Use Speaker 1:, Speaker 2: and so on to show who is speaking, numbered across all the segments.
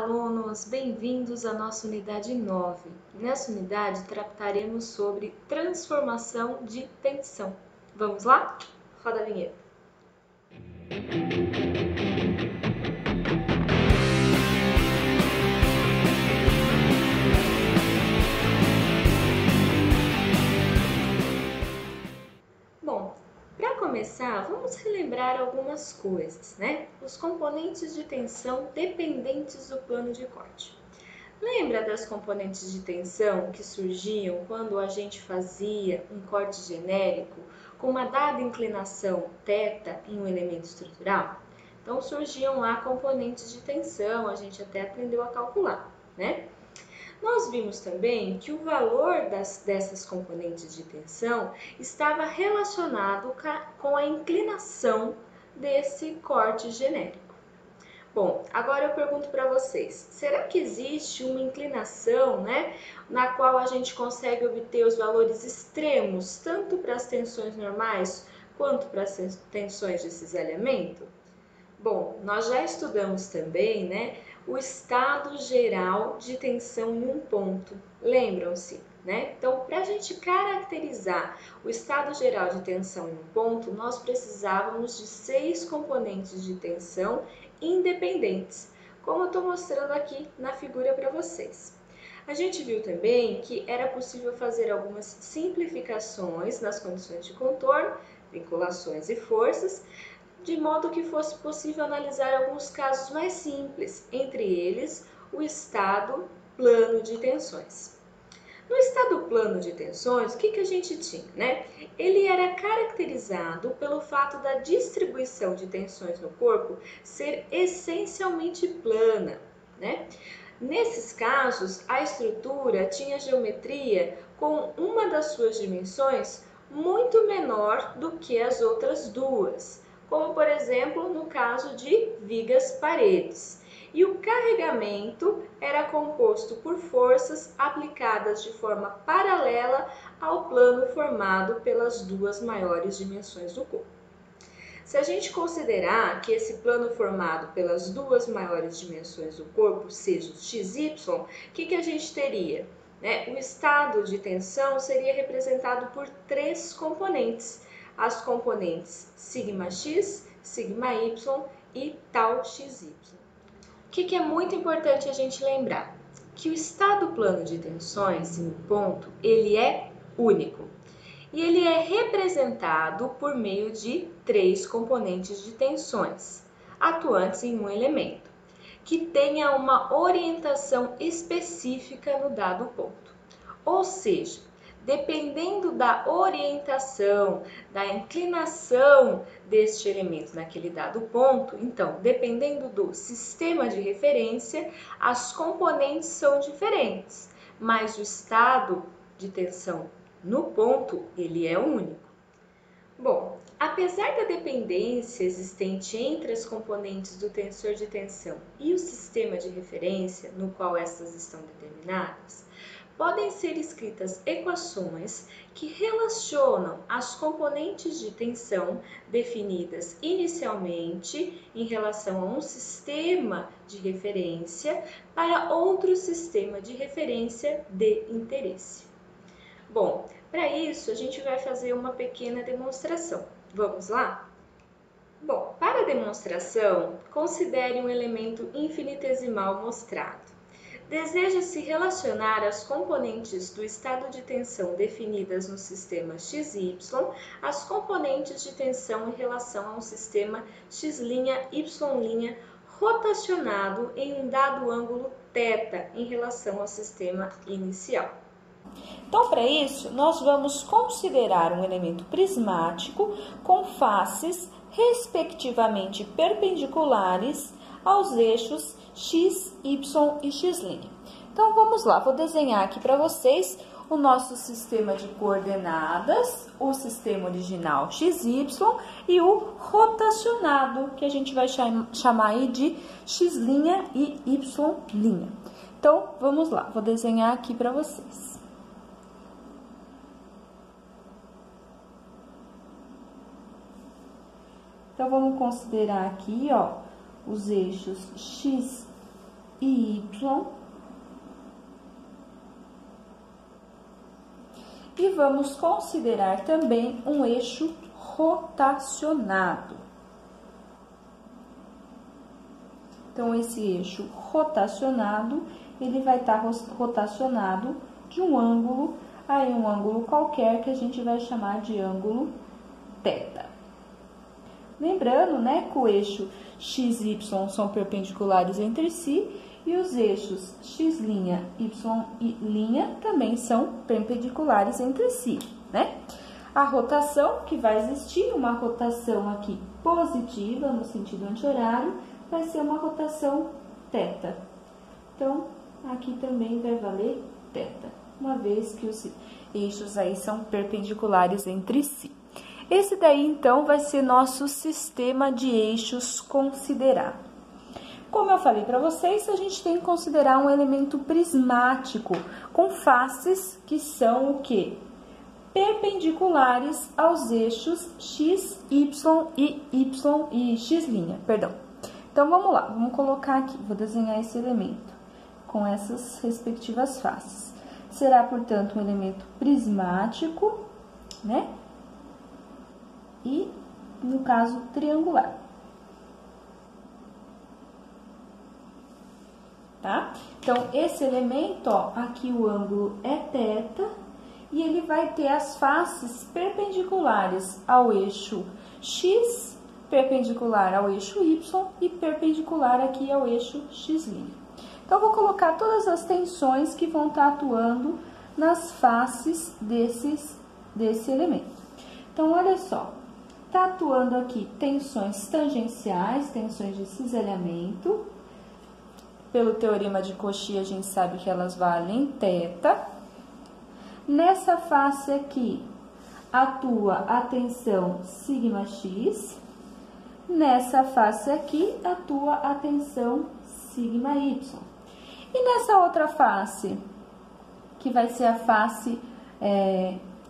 Speaker 1: alunos! Bem-vindos à nossa unidade 9. Nessa unidade, trataremos sobre transformação de tensão. Vamos lá? Roda a vinheta. Bom, para começar, vamos relembrar algumas coisas, né? Os componentes de tensão dependentes do plano de corte. Lembra das componentes de tensão que surgiam quando a gente fazia um corte genérico com uma dada inclinação θ em um elemento estrutural? Então surgiam lá componentes de tensão, a gente até aprendeu a calcular, né? Nós vimos também que o valor dessas componentes de tensão estava relacionado com a inclinação desse corte genérico. Bom, agora eu pergunto para vocês, será que existe uma inclinação, né, na qual a gente consegue obter os valores extremos, tanto para as tensões normais quanto para as tensões de cisalhamento? Bom, nós já estudamos também, né, o estado geral de tensão em um ponto. Lembram-se, né? Então, para a gente caracterizar o estado geral de tensão em um ponto, nós precisávamos de 6 componentes de tensão independentes, como eu estou mostrando aqui na figura para vocês. A gente viu também que era possível fazer algumas simplificações nas condições de contorno, vinculações e forças, de modo que fosse possível analisar alguns casos mais simples, entre eles o estado plano de tensões. No estado plano de tensões, o que a gente tinha, né? Ele era caracterizado pelo fato da distribuição de tensões no corpo ser essencialmente plana, né? Nesses casos, a estrutura tinha geometria com uma das suas dimensões muito menor do que as outras duas, como por exemplo no caso de vigas-paredes. E o carregamento era composto por forças aplicadas de forma paralela ao plano formado pelas duas maiores dimensões do corpo. Se a gente considerar que esse plano formado pelas duas maiores dimensões do corpo seja o XY, o que a gente teria? O estado de tensão seria representado por 3 componentes, as componentes σx, σy e τ(xy). O que é muito importante a gente lembrar? Que o estado plano de tensões em um ponto, ele é único. E ele é representado por meio de 3 componentes de tensões, atuantes em um elemento, que tenha uma orientação específica no dado ponto. Ou seja, dependendo da orientação, da inclinação deste elemento naquele dado ponto, então, dependendo do sistema de referência, as componentes são diferentes, mas o estado de tensão no ponto, ele é único. Bom, apesar da dependência existente entre as componentes do tensor de tensão e o sistema de referência no qual essas estão determinadas, podem ser escritas equações que relacionam as componentes de tensão definidas inicialmente em relação a um sistema de referência para outro sistema de referência de interesse. Bom, para isso a gente vai fazer uma pequena demonstração. Vamos lá? Bom, para a demonstração, considere um elemento infinitesimal mostrado. Deseja-se relacionar as componentes do estado de tensão definidas no sistema XY às componentes de tensão em relação a um sistema X', Y' rotacionado em um dado ângulo θ em relação ao sistema inicial. Então, para isso, nós vamos considerar um elemento prismático com faces respectivamente perpendiculares aos eixos x, y e x'. Então, vamos lá, vou desenhar aqui para vocês o nosso sistema de coordenadas, o sistema original XY e o rotacionado, que a gente vai chamar aí de x' e y'. Então, vamos lá, vou desenhar aqui para vocês. Então, vamos considerar aqui, ó, os eixos x,
Speaker 2: e Y. E vamos considerar também um eixo rotacionado. Então, esse eixo rotacionado, ele vai estar rotacionado de um ângulo, aí um ângulo qualquer que a gente vai chamar de ângulo θ. Lembrando, né, que o eixo x e y são perpendiculares entre si e os eixos x', y e linha também são perpendiculares entre si, né? A rotação que vai existir, uma rotação aqui positiva no sentido anti-horário, vai ser uma rotação θ. Então, aqui também vai valer θ, uma vez que os eixos aí são perpendiculares entre si. Esse daí, então, vai ser nosso sistema de eixos considerado. Como eu falei para vocês, a gente tem que considerar um elemento prismático com faces que são o quê? Perpendiculares aos eixos x, y e x', perdão. Então, vamos lá, vamos colocar aqui, vou desenhar esse elemento com essas respectivas faces. Será, portanto, um elemento prismático, né? E, no caso, triangular. Tá? Então, esse elemento, ó, aqui o ângulo é θ, e ele vai ter as faces perpendiculares ao eixo x, perpendicular ao eixo y e perpendicular aqui ao eixo x'. Então, eu vou colocar todas as tensões que vão estar atuando nas faces desse elemento. Então, olha só, está atuando aqui tensões tangenciais, tensões de cisalhamento. Pelo teorema de Cauchy, a gente sabe que elas valem θ. Nessa face aqui, atua a tensão σx. Nessa face aqui, atua a tensão σy. E nessa outra face, que vai ser a face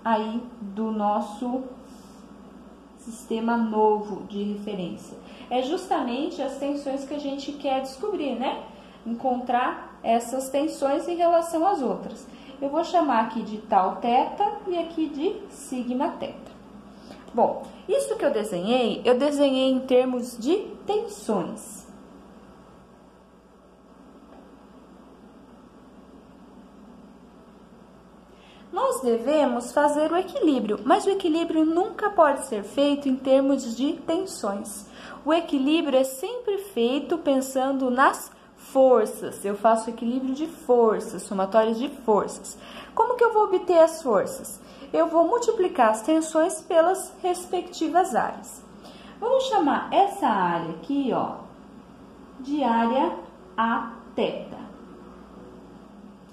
Speaker 2: aí do nosso sistema novo de referência. É justamente as tensões que a gente quer descobrir, né? Encontrar essas tensões em relação às outras. Eu vou chamar aqui de tal θ e aqui de σθ. Bom, isso que eu desenhei em termos de tensões. Nós devemos fazer o equilíbrio, mas o equilíbrio nunca pode ser feito em termos de tensões. O equilíbrio é sempre feito pensando nas forças. Eu faço equilíbrio de forças, somatórios de forças. Como que eu vou obter as forças? Eu vou multiplicar as tensões pelas respectivas áreas. Vamos chamar essa área aqui, ó, de área Aθ.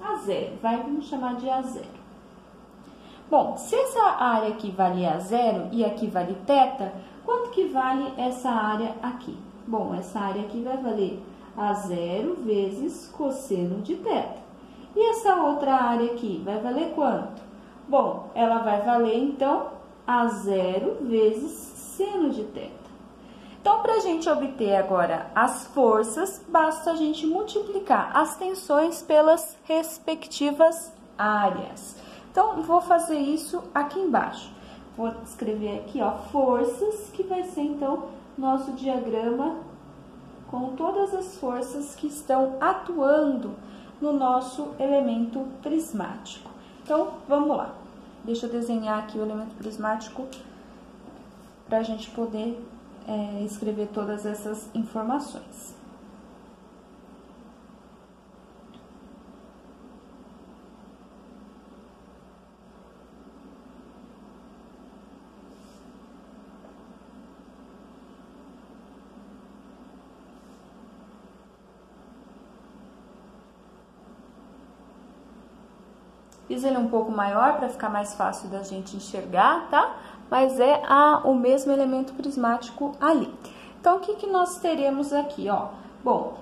Speaker 2: A0, vamos chamar de A0. Bom, se essa área aqui vale A0 e aqui vale θ, quanto que vale essa área aqui? Bom, essa área aqui vai valer A0 vezes cosseno de θ. E essa outra área aqui vai valer quanto? Bom, ela vai valer, então, A0 vezes seno de θ. Então, para a gente obter agora as forças, basta a gente multiplicar as tensões pelas respectivas áreas. Então, vou fazer isso aqui embaixo. Vou escrever aqui, ó, forças, que vai ser, então, nosso diagrama com todas as forças que estão atuando no nosso elemento prismático. Então, vamos lá. Deixa eu desenhar aqui o elemento prismático para a gente poder escrever todas essas informações. Fiz ele um pouco maior para ficar mais fácil da gente enxergar, tá? Mas é o mesmo elemento prismático ali. Então, o que que nós teremos aqui, ó? Bom,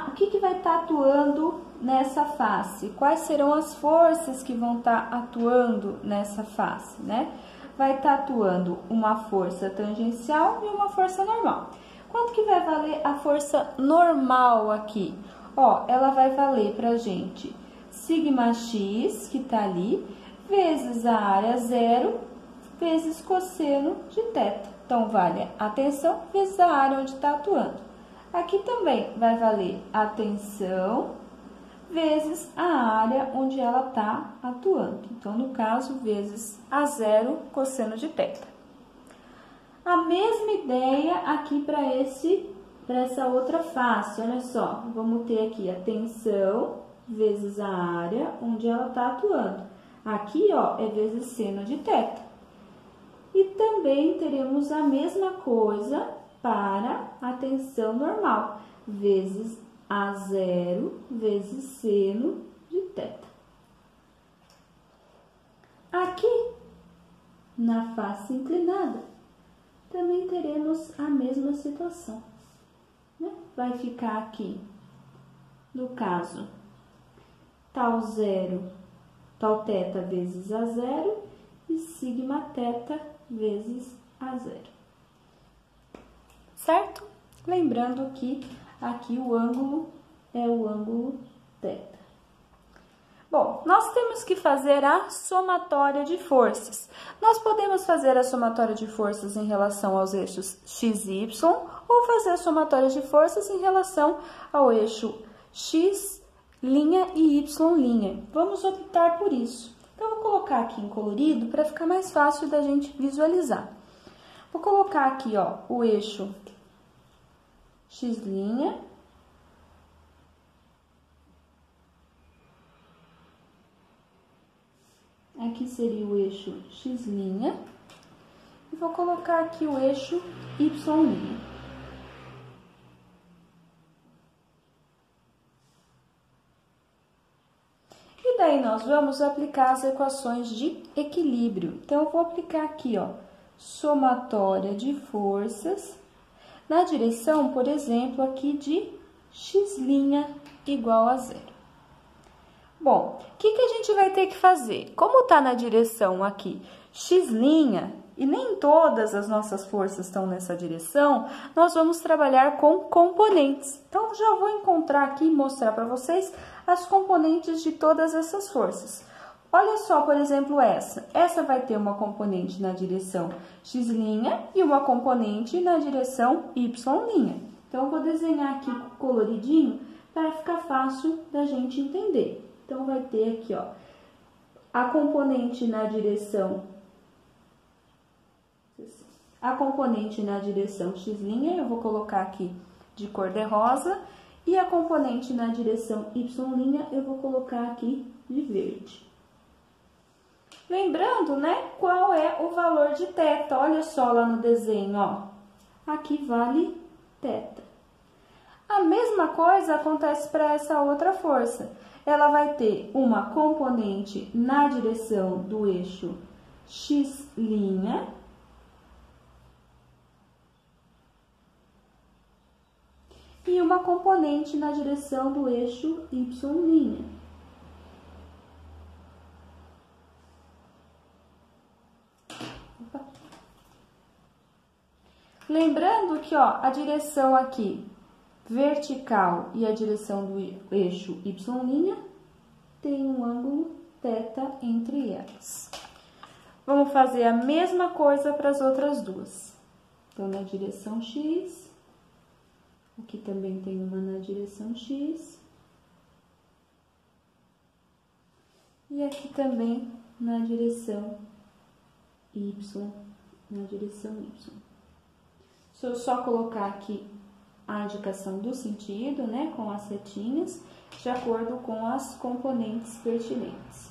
Speaker 2: o que que vai estar atuando nessa face? Quais serão as forças que vão estar atuando nessa face, né? Vai estar atuando uma força tangencial e uma força normal. Quanto que vai valer a força normal aqui? Ó, ela vai valer pra gente sigma x, que tá ali, vezes a área zero, vezes cosseno de θ. Então, vale a tensão vezes a área onde está atuando. Aqui também vai valer a tensão vezes a área onde ela está atuando. Então, no caso, vezes a zero cosseno de θ. A mesma ideia aqui para essa outra face. Olha só, vamos ter aqui a tensão vezes a área onde ela está atuando. Aqui, ó, é vezes seno de θ. E também teremos a mesma coisa para a tensão normal, vezes a zero vezes seno de θ. Aqui, na face inclinada, também teremos a mesma situação, né? Vai ficar aqui, no caso, tal zero, tal θ vezes a zero e sigma θ vezes a zero. Certo? Lembrando que aqui o ângulo é o ângulo θ. Bom, nós temos que fazer a somatória de forças. Nós podemos fazer a somatória de forças em relação aos eixos x e y ou fazer a somatória de forças em relação ao eixo x' e y'. Vamos optar por isso. Então, eu vou colocar aqui em colorido para ficar mais fácil da gente visualizar. Vou colocar aqui, ó, o eixo x'. Aqui seria o eixo x'. E vou colocar aqui o eixo y'. E daí nós vamos aplicar as equações de equilíbrio. Então, eu vou aplicar aqui, ó, somatória de forças na direção, por exemplo, aqui de x' igual a zero. Bom, o que a gente vai ter que fazer? Como está na direção aqui x' e nem todas as nossas forças estão nessa direção, nós vamos trabalhar com componentes. Então, já vou encontrar aqui e mostrar para vocês as componentes de todas essas forças. Olha só, por exemplo, essa. Essa vai ter uma componente na direção x' e uma componente na direção y'. Então, eu vou desenhar aqui coloridinho para ficar fácil da gente entender. Então, vai ter aqui, ó, a componente na direção x', eu vou colocar aqui de cor de rosa, e a componente na direção y', eu vou colocar aqui de verde. Lembrando, né, qual é o valor de θ. Olha só lá no desenho, ó. Aqui vale θ. A mesma coisa acontece para essa outra força. Ela vai ter uma componente na direção do eixo x', e uma componente na direção do eixo y'. Lembrando que, ó, a direção aqui vertical e a direção do eixo y' tem um ângulo θ entre elas. Vamos fazer a mesma coisa para as outras duas. Então, na direção x, aqui também tem uma na direção x, e aqui também na direção y, Se eu só colocar aqui a indicação do sentido, né, com as setinhas, de acordo com as componentes pertinentes.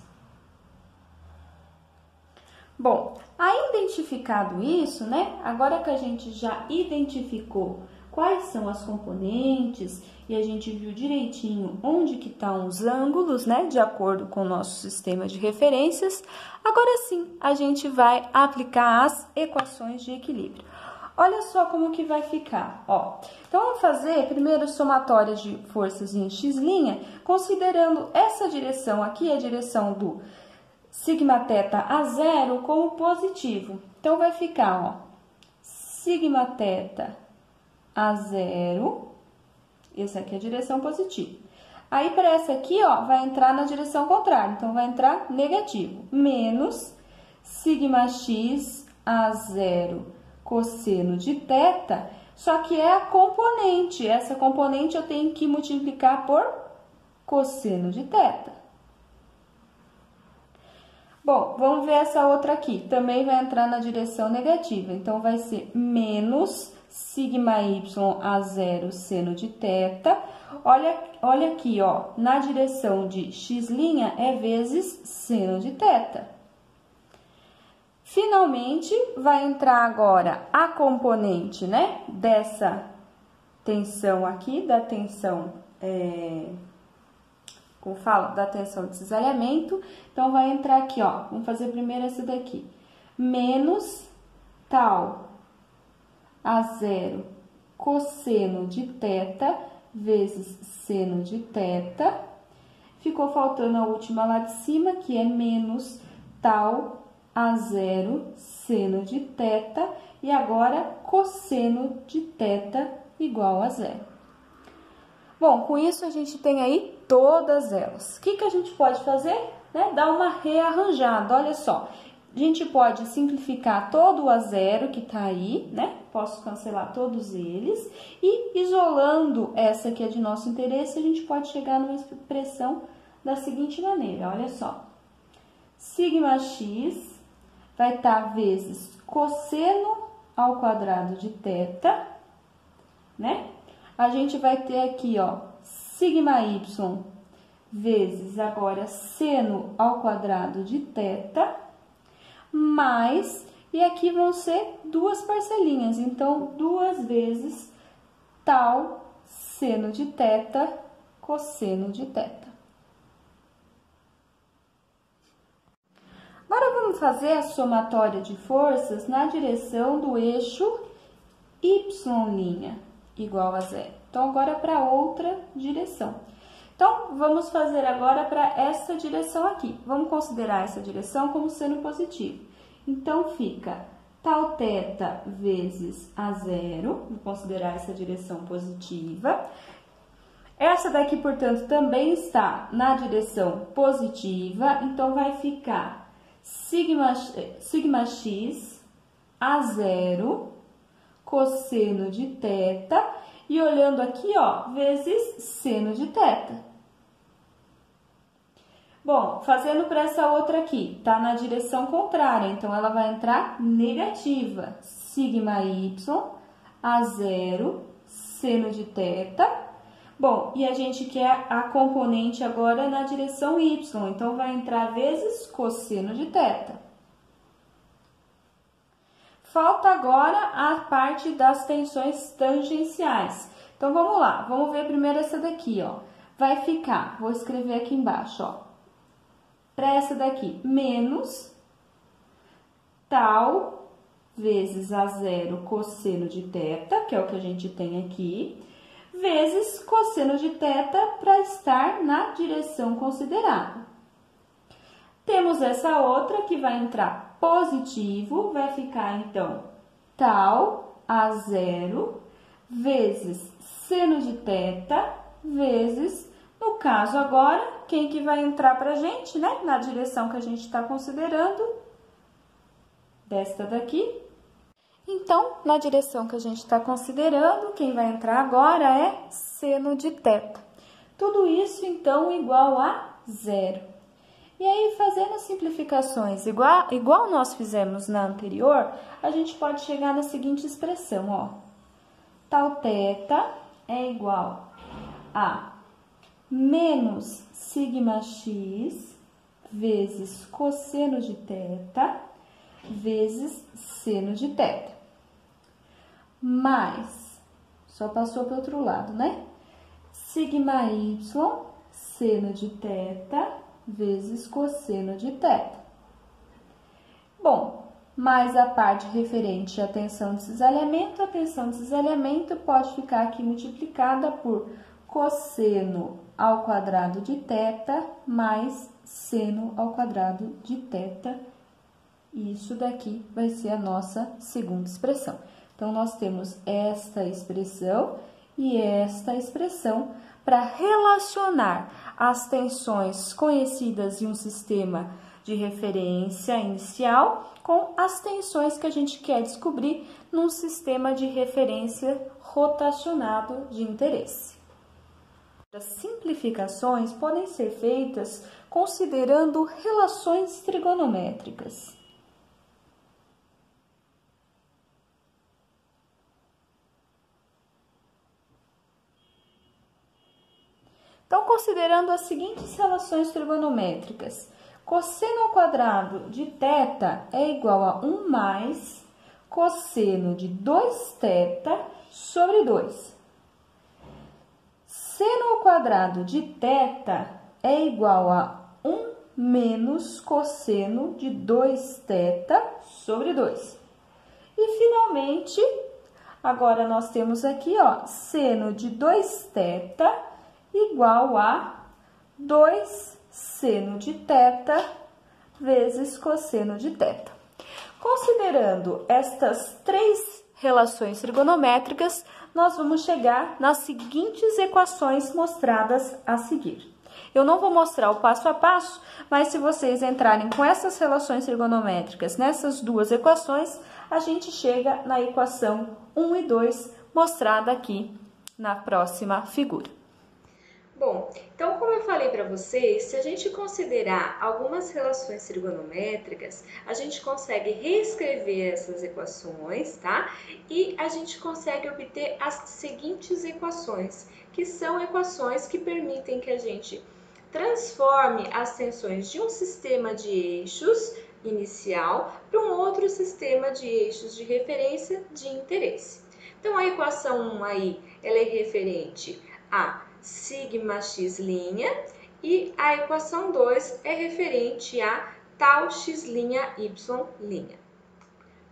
Speaker 2: Bom, aí identificado isso, né, agora que a gente já identificou quais são as componentes e a gente viu direitinho onde que estão os ângulos, né, de acordo com o nosso sistema de referências, agora sim a gente vai aplicar as equações de equilíbrio. Olha só como que vai ficar, ó. Então, vamos fazer primeiro somatória de forças em x', considerando essa direção aqui, a direção do sigma θ a zero, como positivo. Então, vai ficar, ó, sigma θ a zero, essa aqui é a direção positiva, Aí, para essa aqui, ó, vai entrar na direção contrária, então vai entrar negativo. Menos sigma x a zero cosseno de θ, só que é a componente. Essa componente eu tenho que multiplicar por cosseno de θ. Bom, vamos ver essa outra aqui. Também vai entrar na direção negativa. Então, vai ser menos sigma y a zero seno de θ. Olha aqui, ó. Na direção de x' é vezes seno de θ. Finalmente, vai entrar agora a componente, né? Dessa tensão aqui, da tensão... como falo, da tensão de cisalhamento. Então, vai entrar aqui, ó. Vamos fazer primeiro essa daqui. Menos tal a zero cosseno de θ vezes seno de θ. Ficou faltando a última lá de cima, que é menos tal a zero seno de θ. E agora, cosseno de θ igual a zero. Bom, com isso a gente tem aí todas elas. O que a gente pode fazer? Né? Dar uma rearranjada, olha só. A gente pode simplificar todo o a zero que tá aí, né? Posso cancelar todos eles. E isolando essa que é de nosso interesse, a gente pode chegar numa expressão da seguinte maneira, olha só. Sigma x vai estar vezes cosseno ao quadrado de θ, né? A gente vai ter aqui, ó, sigma y vezes agora seno ao quadrado de θ, mais, e aqui vão ser duas parcelinhas, então, 2 vezes tal seno de θ cosseno de θ. Agora, vamos fazer a somatória de forças na direção do eixo y' igual a zero. Então, agora para outra direção. Então, vamos fazer agora para essa direção aqui. Vamos considerar essa direção como sendo positivo. Então, fica tal θ vezes a zero, vou considerar essa direção positiva. Essa daqui, portanto, também está na direção positiva, então vai ficar sigma x a zero cosseno de θ, e olhando aqui, ó, vezes seno de θ. Bom, fazendo para essa outra aqui, tá na direção contrária, então ela vai entrar negativa. Sigma y a zero seno de θ. Bom, e a gente quer a componente agora na direção y, então vai entrar vezes cosseno de θ. Falta agora a parte das tensões tangenciais. Então, vamos lá. Vamos ver primeiro essa daqui, ó. Vai ficar, vou escrever aqui embaixo, ó. Para essa daqui, menos tal vezes a zero cosseno de θ, que é o que a gente tem aqui, vezes cosseno de θ para estar na direção considerada. Temos essa outra que vai entrar positivo, vai ficar, então, tal a zero vezes seno de θ vezes, no caso agora, quem que vai entrar pra gente, né? Na direção que a gente está considerando, desta daqui. Então, na direção que a gente está considerando, quem vai entrar agora é seno de θ. Tudo isso, então, igual a zero. E aí, fazendo as simplificações igual nós fizemos na anterior, a gente pode chegar na seguinte expressão, ó. Tal θ é igual a menos sigma x vezes cosseno de θ vezes seno de θ. Mais, só passou para o outro lado, né? Sigma y seno de θ vezes cosseno de θ. Bom, mais a parte referente à tensão de cisalhamento, a tensão de cisalhamento pode ficar aqui multiplicada por cosseno ao quadrado de θ mais seno ao quadrado de θ. E isso daqui vai ser a nossa segunda expressão. Então, nós temos esta expressão e esta expressão para relacionar as tensões conhecidas em um sistema de referência inicial com as tensões que a gente quer descobrir num sistema de referência rotacionado de interesse. As simplificações podem ser feitas considerando relações trigonométricas. Então, considerando as seguintes relações trigonométricas: cosseno ao quadrado de θ é igual a 1 mais cosseno de 2θ sobre 2. Seno ao quadrado de θ é igual a 1 menos cosseno de 2θ sobre 2. E, finalmente, agora nós temos aqui, ó, seno de 2θ igual a 2 seno de θ vezes cosseno de θ. Considerando estas três relações trigonométricas, nós vamos chegar nas seguintes equações mostradas a seguir. Eu não vou mostrar o passo a passo, mas se vocês entrarem com essas relações trigonométricas nessas duas equações, a gente chega na equação 1 e 2, mostrada aqui na próxima figura.
Speaker 1: Bom, então como eu falei para vocês, se a gente considerar algumas relações trigonométricas, a gente consegue reescrever essas equações, tá? E a gente consegue obter as seguintes equações, que são equações que permitem que a gente transforme as tensões de um sistema de eixos inicial para um outro sistema de eixos de referência de interesse. Então a equação 1 aí, ela é referente a sigma x' e a equação 2 é referente a tal x' y'.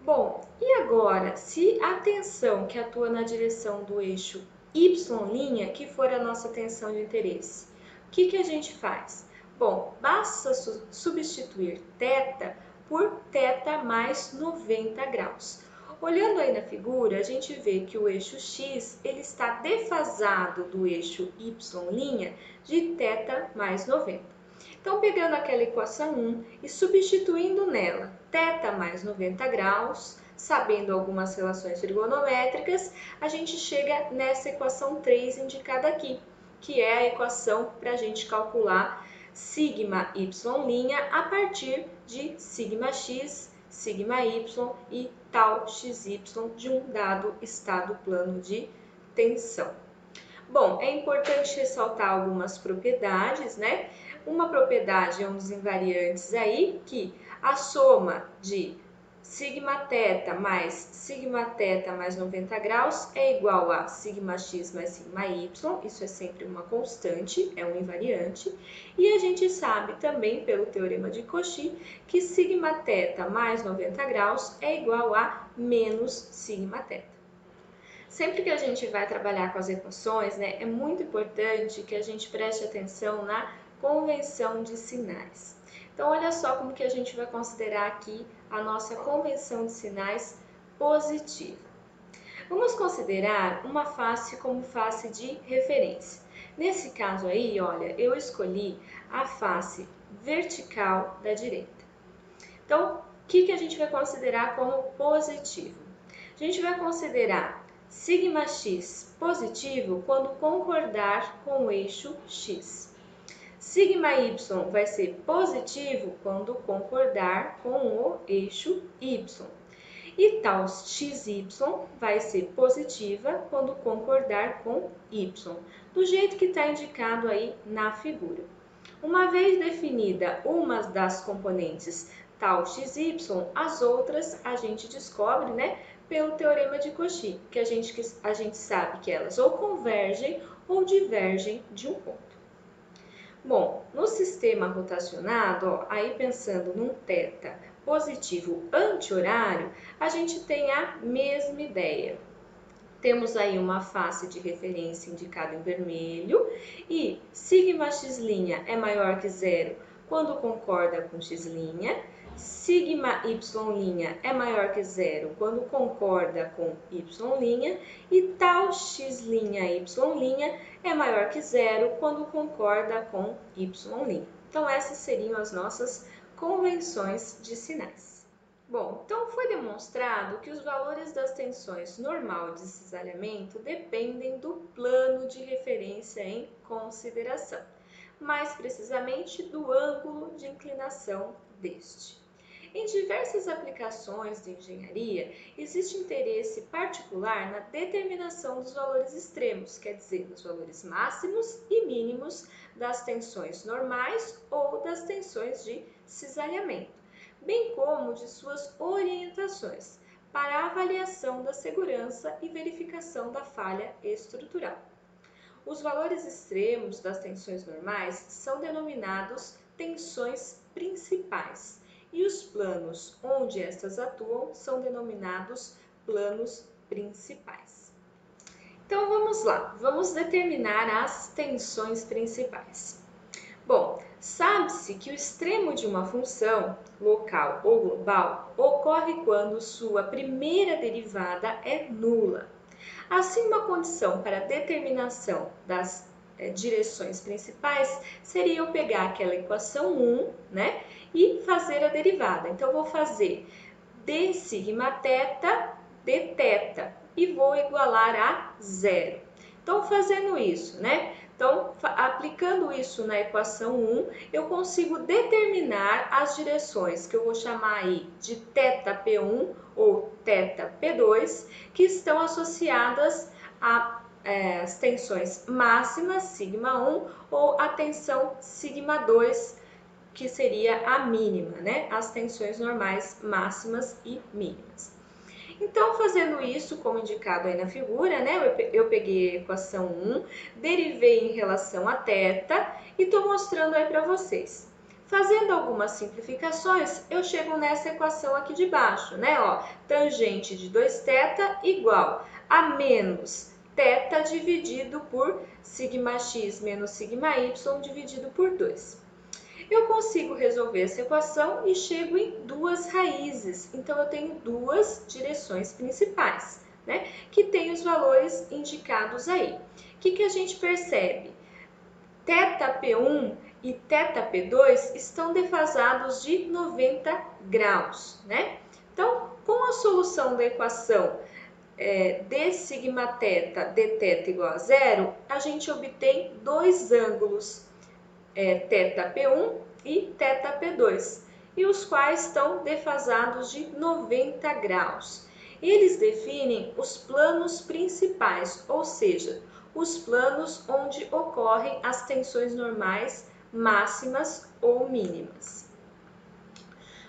Speaker 1: Bom, e agora, se a tensão que atua na direção do eixo y', que for a nossa tensão de interesse, o que a gente faz? Bom, basta substituir θ por θ mais 90 graus. Olhando aí na figura, a gente vê que o eixo x ele está defasado do eixo y' de θ mais 90. Então, pegando aquela equação 1 e substituindo nela θ mais 90 graus, sabendo algumas relações trigonométricas, a gente chega nessa equação 3 indicada aqui, que é a equação para a gente calcular sigma y' a partir de sigma x, sigma y e tal xy de um dado estado plano de tensão. Bom, é importante ressaltar algumas propriedades, né? Uma propriedade é um dos invariantes aí, que a soma de sigma θ mais 90 graus é igual a sigma x mais sigma y, isso é sempre uma constante, é um invariante. E a gente sabe também, pelo teorema de Cauchy, que sigma θ mais 90 graus é igual a menos sigma θ. Sempre que a gente vai trabalhar com as equações, né, é muito importante que a gente preste atenção na convenção de sinais. Então, olha só como que a gente vai considerar aqui a nossa convenção de sinais positiva. Vamos considerar uma face como face de referência. Nesse caso aí, olha, eu escolhi a face vertical da direita. Então, o que a gente vai considerar como positivo? A gente vai considerar sigma x positivo quando concordar com o eixo x. Sigma y vai ser positivo quando concordar com o eixo y. E tal xy vai ser positiva quando concordar com y, do jeito que está indicado aí na figura. Uma vez definida uma das componentes tal xy, as outras a gente descobre, né, pelo teorema de Cauchy, que a gente sabe que elas ou convergem ou divergem de um ponto. Bom, no sistema rotacionado, ó, aí pensando num θ positivo anti-horário, a gente tem a mesma ideia. Temos aí uma face de referência indicada em vermelho e sigma x' é maior que zero quando concorda com x', sigma y' é maior que zero quando concorda com y', e tal x' y' é maior que zero quando concorda com y'. Então, essas seriam as nossas convenções de sinais. Bom, então foi demonstrado que os valores das tensões normal e de cisalhamento dependem do plano de referência em consideração, mais precisamente do ângulo de inclinação deste. Em diversas aplicações de engenharia, existe interesse particular na determinação dos valores extremos, quer dizer, dos valores máximos e mínimos das tensões normais ou das tensões de cisalhamento, bem como de suas orientações para a avaliação da segurança e verificação da falha estrutural. Os valores extremos das tensões normais são denominados tensões principais, e os planos onde estas atuam são denominados planos principais. Então vamos lá, vamos determinar as tensões principais. Bom, sabe-se que o extremo de uma função, local ou global, ocorre quando sua primeira derivada é nula. Assim, uma condição para a determinação das direções principais seria eu pegar aquela equação 1, né, e fazer a derivada. Então, eu vou fazer d sigma θ d θ e vou igualar a zero. Então, fazendo isso, né? Então, aplicando isso na equação 1, eu consigo determinar as direções, que eu vou chamar aí de θp1 ou θp2, que estão associadas às tensões máximas, σ1, ou a tensão σ2, que seria a mínima, né? As tensões normais máximas e mínimas. Então, fazendo isso, como indicado aí na figura, né, eu peguei a equação 1, derivei em relação a θ e estou mostrando aí para vocês. Fazendo algumas simplificações, eu chego nessa equação aqui de baixo, né, ó, tangente de 2θ igual a menos θ dividido por σx menos σy dividido por 2. Eu consigo resolver essa equação e chego em duas raízes. Então, eu tenho duas direções principais, né? Que tem os valores indicados aí. O que a gente percebe? θp1 e θp2 estão defasados de 90 graus, né? Então, com a solução da equação d sigma θ dθ igual a zero, a gente obtém dois ângulos θp1 e θp2, e os quais estão defasados de 90 graus. Eles definem os planos principais, ou seja, os planos onde ocorrem as tensões normais máximas ou mínimas.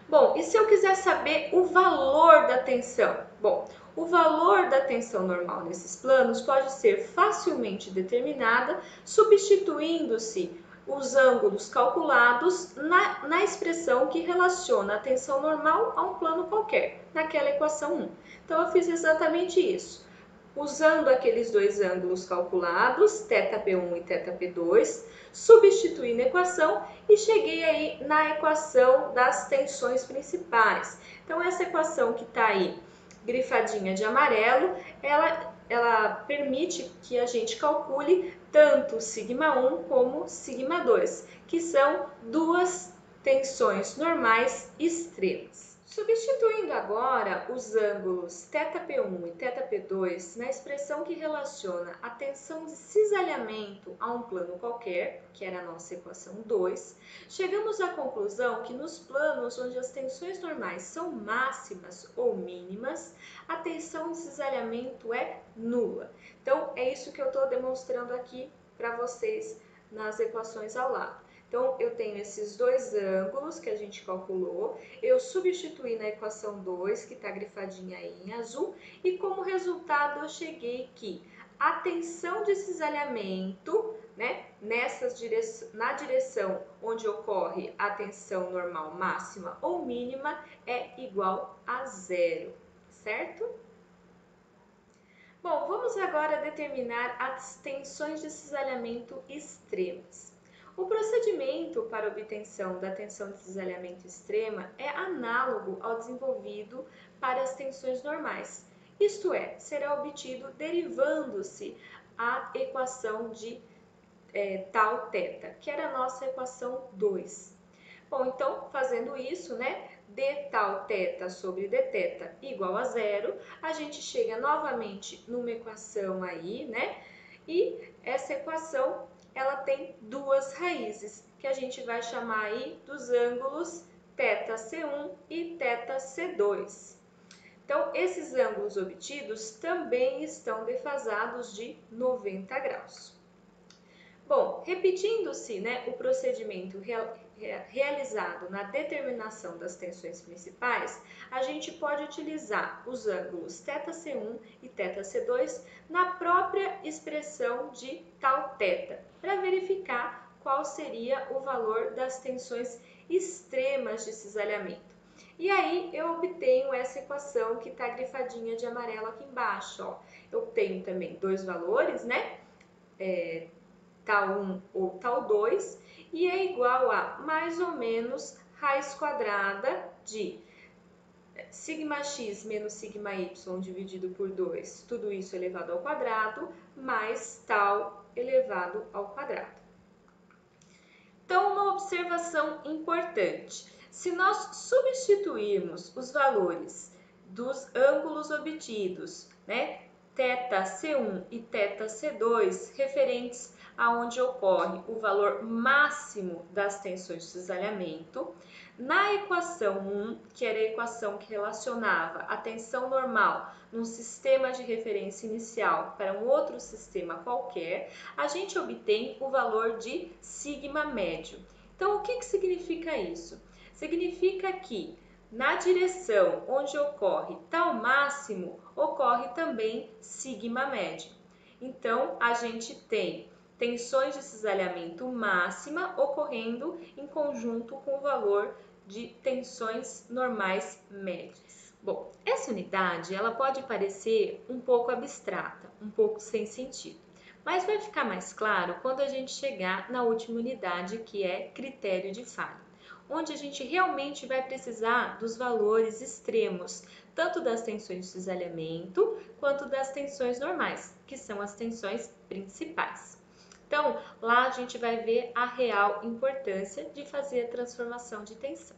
Speaker 1: Bom, e se eu quiser saber o valor da tensão? Bom, o valor da tensão normal nesses planos pode ser facilmente determinada substituindo-se os ângulos calculados na expressão que relaciona a tensão normal a um plano qualquer, naquela equação 1. Então, eu fiz exatamente isso. Usando aqueles dois ângulos calculados, θp1 e θp2, substituí na equação e cheguei aí na equação das tensões principais. Então, essa equação que está aí grifadinha de amarelo, ela permite que a gente calcule tanto σ1 como σ2, que são duas tensões normais extremas. Substituindo agora os ângulos θp1 e θp2 na expressão que relaciona a tensão de cisalhamento a um plano qualquer, que era a nossa equação 2, chegamos à conclusão que nos planos onde as tensões normais são máximas ou mínimas, a tensão de cisalhamento é nula. Então, é isso que eu estou demonstrando aqui para vocês nas equações ao lado. Então, eu tenho esses dois ângulos que a gente calculou, eu substituí na equação 2, que está grifadinha aí em azul, e como resultado eu cheguei que a tensão de cisalhamento, né, na direção onde ocorre a tensão normal máxima ou mínima, é igual a zero, certo? Bom, vamos agora determinar as tensões de cisalhamento extremas. O procedimento para obtenção da tensão de cisalhamento extrema é análogo ao desenvolvido para as tensões normais, isto é, será obtido derivando-se a equação de tal θ, que era a nossa equação 2. Bom, então, fazendo isso, né, d tal θ sobre dθ igual a zero, a gente chega novamente numa equação aí, né, e essa equação, ela tem duas raízes, que a gente vai chamar aí dos ângulos θc1 e θc2. Então, esses ângulos obtidos também estão defasados de 90 graus. Bom, repetindo-se, né, o procedimento realizado na determinação das tensões principais, a gente pode utilizar os ângulos θc1 e θc2 na própria expressão de tal θ, para verificar qual seria o valor das tensões extremas de cisalhamento. E aí eu obtenho essa equação que está grifadinha de amarelo aqui embaixo. Ó. Eu tenho também dois valores, né? Tal 1 ou tal 2, e é igual a mais ou menos raiz quadrada de sigma x menos sigma y dividido por 2, tudo isso elevado ao quadrado, mais tal elevado ao quadrado. Então, uma observação importante. Se nós substituirmos os valores dos ângulos obtidos, né, θc1 e θc2, referentes aonde ocorre o valor máximo das tensões de cisalhamento, na equação 1, que era a equação que relacionava a tensão normal num sistema de referência inicial para um outro sistema qualquer, a gente obtém o valor de sigma médio. Então, o que significa isso? Significa que na direção onde ocorre tal máximo, ocorre também sigma médio. Então, a gente tem tensões de cisalhamento máxima ocorrendo em conjunto com o valor de tensões normais médias. Bom, essa unidade ela pode parecer um pouco abstrata, um pouco sem sentido, mas vai ficar mais claro quando a gente chegar na última unidade, que é critério de falha, onde a gente realmente vai precisar dos valores extremos, tanto das tensões de cisalhamento quanto das tensões normais, que são as tensões principais. Então, lá a gente vai ver a real importância de fazer a transformação de tensão.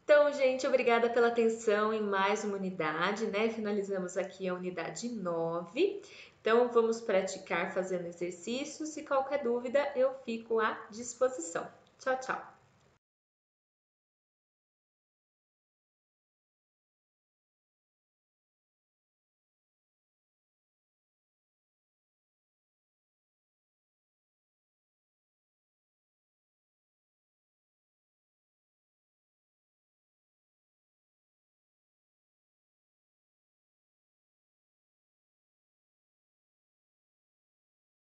Speaker 1: Então, gente, obrigada pela atenção em mais uma unidade, né? Finalizamos aqui a unidade 9. Então, vamos praticar fazendo exercícios e qualquer dúvida eu fico à disposição. Tchau, tchau!